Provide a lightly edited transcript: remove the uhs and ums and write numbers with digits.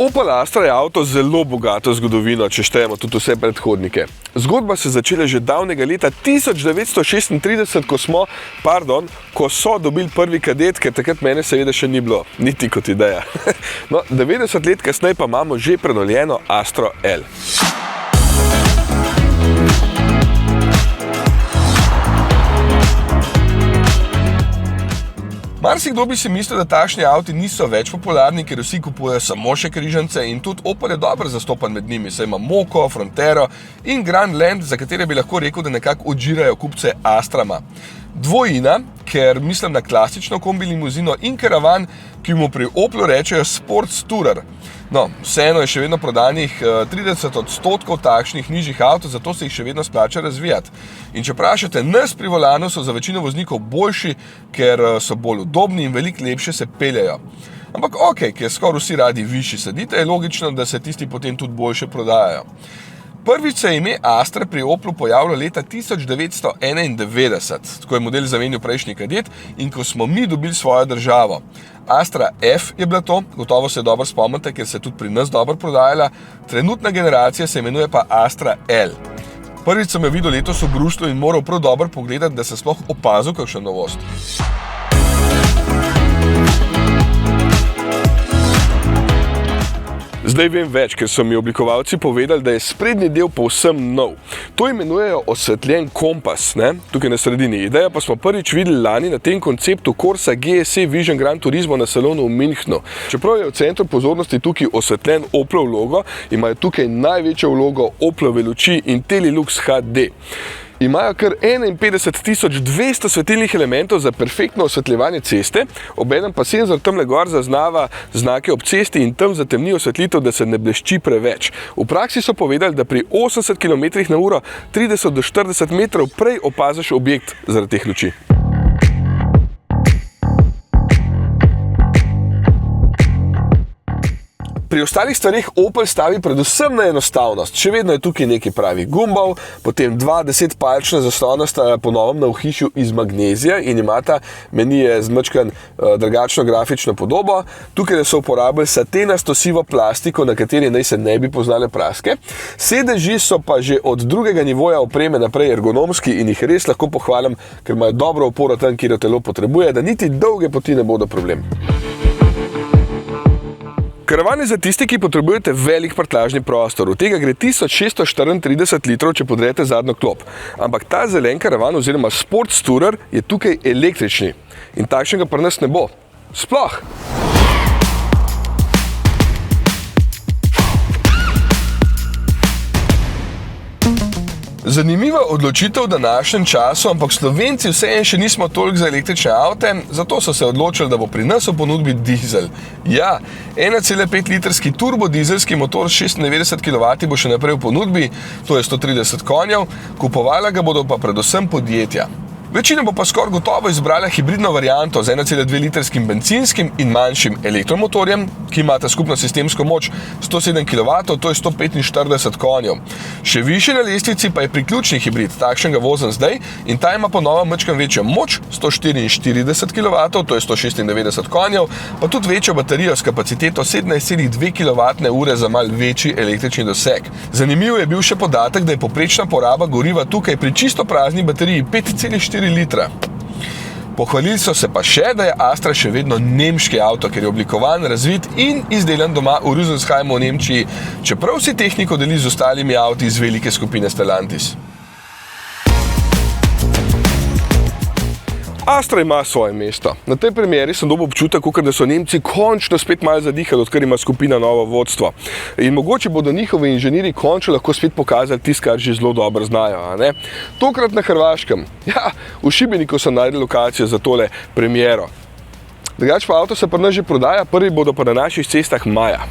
Opel Astra je avto z zelo bogato zgodovino, če štejemo tudi vse predhodnike. Zgodba se začela že davnega leta 1936, ko so dobili prvi kadet, ker takrat mene seveda še ni bilo, niti kot ideja. No, 90 let kasneje pa imamo že prenovljeno Astro L. Marsikdo bi si mislil, da takšni avti niso več popularni, ker vsi kupujejo samo še križance in tudi Opel je dobro zastopan med njimi, saj ima Mokko, Frontero in Grandland, za katere bi lahko rekel, da nekako odžirajo kupce Astrama. Dvojina, ker mislim na klasično kombi limuzino, in karavan, ki mu pri Oplu rečejo Sports Tourer. No, vseeno je še vedno prodanih 30% takšnih nižjih avtov, zato se jih še vedno splača razvijati. In če vprašate nas pri volanu, so za večino voznikov boljši, ker so bolj udobni in veliko lepše se peljajo. Ampak okej, ker skoraj vsi radi višji sedite, je logično, da se tisti potem tudi boljše prodajajo. Prvič se je ime Astra pri Oplu pojavilo leta 1991, ko je model zamenjal prejšnji kadet in ko smo mi dobili svojo državo. Astra F je bila to, gotovo se dobro spomnite, ker se je tudi pri nas dobro prodajala, trenutna generacija se imenuje pa Astra L. Prvič sem jo videl letos v Bruslju in moral prav dobro pogledati, da se sploh opazil kakšno novost. Zdaj vem več, ker so mi oblikovalci povedali, da je sprednji del povsem nov. To imenujejo osvetljen kompas, ne? Tukaj na sredini. Ideja pa smo prvič videli lani na tem konceptu Corsa GSE Vision Gran Turismo na salonu v Münchnu. Čeprav je v centru pozornosti tukaj osvetljen Oplov logo, imajo tukaj največjo vlogo Oplove luči Intellilux HD. Imajo kar 51.200 svetilnih elementov za perfektno osvetljevanje ceste, obenem pa senzor tamle gor zaznava znake ob cesti in tam zatemni osvetlitev, da se ne blešči preveč. V praksi so povedali, da pri 80 km/h 30 do 40 metrov prej opaziš objekt zaradi teh luči. Pri ostalih stvareh Opel stavi predvsem na enostavnost. Še vedno je tukaj nekaj pravih gumbov, potem 2 10-palčna zaslona sta po novem na ohišju iz magnezija in imata menije z majčkeno drugačno grafično podobo. Tukaj so uporabili satenasto sivo plastiko, na kateri naj se ne bi poznale praske. Sedeži so pa že od drugega nivoja opreme naprej ergonomski in jih res lahko pohvalim, ker imajo dobro oporo tam, kjer jo telo potrebuje, da niti dolge poti ne bodo problem. Karavan je za tisti, ki potrebujete velik prtljažni prostor. Od tega gre 1634 litrov, če podrete zadnjo klop. Ampak ta zelen karavan oziroma Sports Tourer je tukaj električni. In takšnega pri nas ne bo. Sploh! Zanimiva odločitev v današnjem času, ampak Slovenci vseeno še nismo toliko za električne avte, zato so se odločili, da bo pri nas v ponudbi dizel. Ja, 1,5 litrski turbodizelski motor s 96 kW bo še naprej v ponudbi, to je 130 konjev, kupovala ga bodo pa predvsem podjetja. Večina bo pa skoraj gotovo izbrala hibridno varianto z 1,2 litrskim bencinskim in manjšim elektromotorjem, ki imata skupno sistemsko moč 107 kW, to je 145 konjev. Še višje na lestvici pa je priključni hibrid, takšen ga vozim zdaj, in ta ima po novem majčkeno večjo moč, 144 kW, to je 196 konjev, pa tudi večjo baterijo s kapaciteto 17,2 kWh za mal večji električni doseg. Zanimiv je bil še podatek, da je povprečna poraba goriva tukaj pri čisto prazni bateriji 5,4 litra. Pohvalili so se pa še, da je Astra še vedno nemški avto, ker je oblikovan, razvit in izdelan doma v Rüsselsheimu v Nemčiji, čeprav si tehniko deli z ostalimi avti iz velike skupine Stellantis. Astra ima svoje mesto. Na tej premieri sem dobil občutek, da so Nemci končno spet malo zadihali, odkar ima skupina novo vodstvo. In mogoče bodo njihovi inženirji končno lahko spet pokazali tisto, kar že zelo dobro znajo, a ne? Tokrat na Hrvaškem. Ja, v Šibeniku so našli lokacijo za tole premiero. Drugače pa avto se pri nas že prodaja, prvi bodo pa na naših cestah maja.